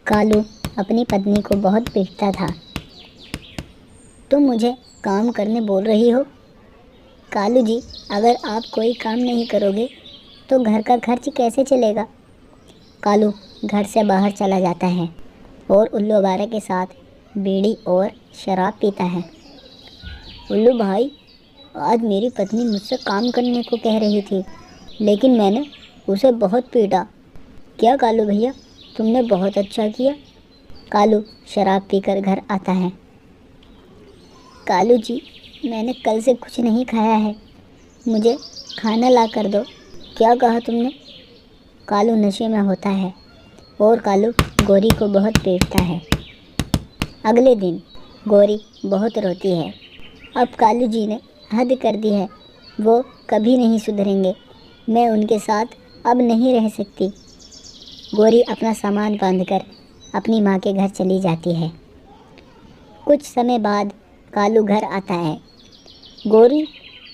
कालू अपनी पत्नी को बहुत पीटता था। तुम मुझे काम करने बोल रही हो? कालू जी, अगर आप कोई काम नहीं करोगे तो घर का खर्च कैसे चलेगा? कालू घर से बाहर चला जाता है और उल्लू बारा के साथ बीड़ी और शराब पीता है। उल्लू भाई, आज मेरी पत्नी मुझसे काम करने को कह रही थी, लेकिन मैंने उसे बहुत पीटा। क्या कालू भैया, तुमने बहुत अच्छा किया। कालू शराब पीकर घर आता है। कालू जी, मैंने कल से कुछ नहीं खाया है, मुझे खाना ला कर दो। क्या कहा तुमने? कालू नशे में होता है और कालू गोरी को बहुत पीटता है। अगले दिन गोरी बहुत रोती है। अब कालू जी ने हद कर दी है, वो कभी नहीं सुधरेंगे। मैं उनके साथ अब नहीं रह सकती। गोरी अपना सामान बांधकर अपनी माँ के घर चली जाती है। कुछ समय बाद कालू घर आता है। गोरी,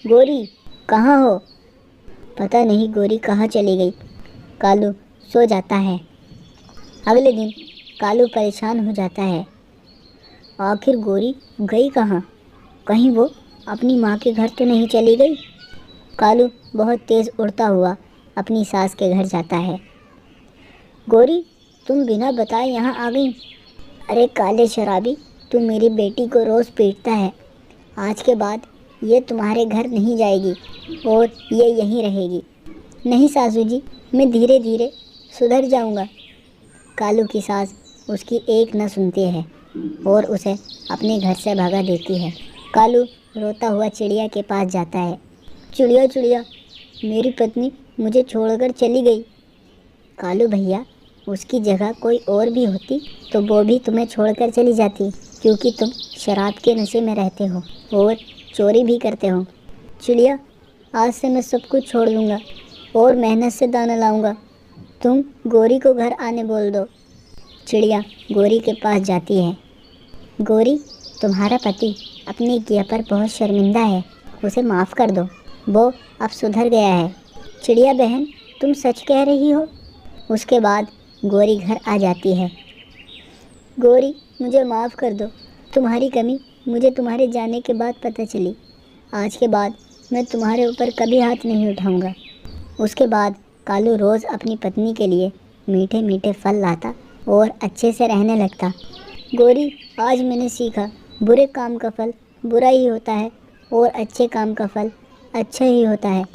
गोरी, कहाँ हो? पता नहीं गोरी कहाँ चली गई। कालू सो जाता है। अगले दिन कालू परेशान हो जाता है। आखिर गोरी गई कहाँ? कहीं वो अपनी माँ के घर तो नहीं चली गई? कालू बहुत तेज़ उड़ता हुआ अपनी सास के घर जाता है। गोरी, तुम बिना बताए यहाँ आ गई? अरे काले शराबी, तू मेरी बेटी को रोज़ पीटता है। आज के बाद ये तुम्हारे घर नहीं जाएगी और ये यहीं रहेगी। नहीं सासू जी, मैं धीरे धीरे सुधर जाऊँगा। कालू की सास उसकी एक न सुनती है और उसे अपने घर से भगा देती है। कालू रोता हुआ चिड़िया के पास जाता है। चिड़िया चिड़िया, मेरी पत्नी मुझे छोड़कर चली गई। कालू भैया, उसकी जगह कोई और भी होती तो वो भी तुम्हें छोड़कर चली जाती, क्योंकि तुम शराब के नशे में रहते हो और चोरी भी करते हो। चिड़िया, आज से मैं सब कुछ छोड़ दूँगा और मेहनत से दाना लाऊंगा। तुम गोरी को घर आने बोल दो। चिड़िया गोरी के पास जाती है। गोरी, तुम्हारा पति अपनी किया पर बहुत शर्मिंदा है, उसे माफ़ कर दो, वो अब सुधर गया है। चिड़िया बहन, तुम सच कह रही हो? उसके बाद गोरी घर आ जाती है। गोरी, मुझे माफ़ कर दो, तुम्हारी कमी मुझे तुम्हारे जाने के बाद पता चली। आज के बाद मैं तुम्हारे ऊपर कभी हाथ नहीं उठाऊंगा। उसके बाद कालू रोज़ अपनी पत्नी के लिए मीठे मीठे फल लाता और अच्छे से रहने लगता। गोरी, आज मैंने सीखा, बुरे काम का फल बुरा ही होता है और अच्छे काम का फल अच्छा ही होता है,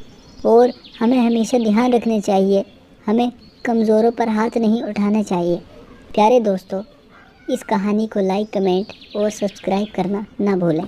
और हमें हमेशा ध्यान रखना चाहिए, हमें कमज़ोरों पर हाथ नहीं उठाना चाहिए। प्यारे दोस्तों, इस कहानी को लाइक, कमेंट और सब्सक्राइब करना ना भूलें।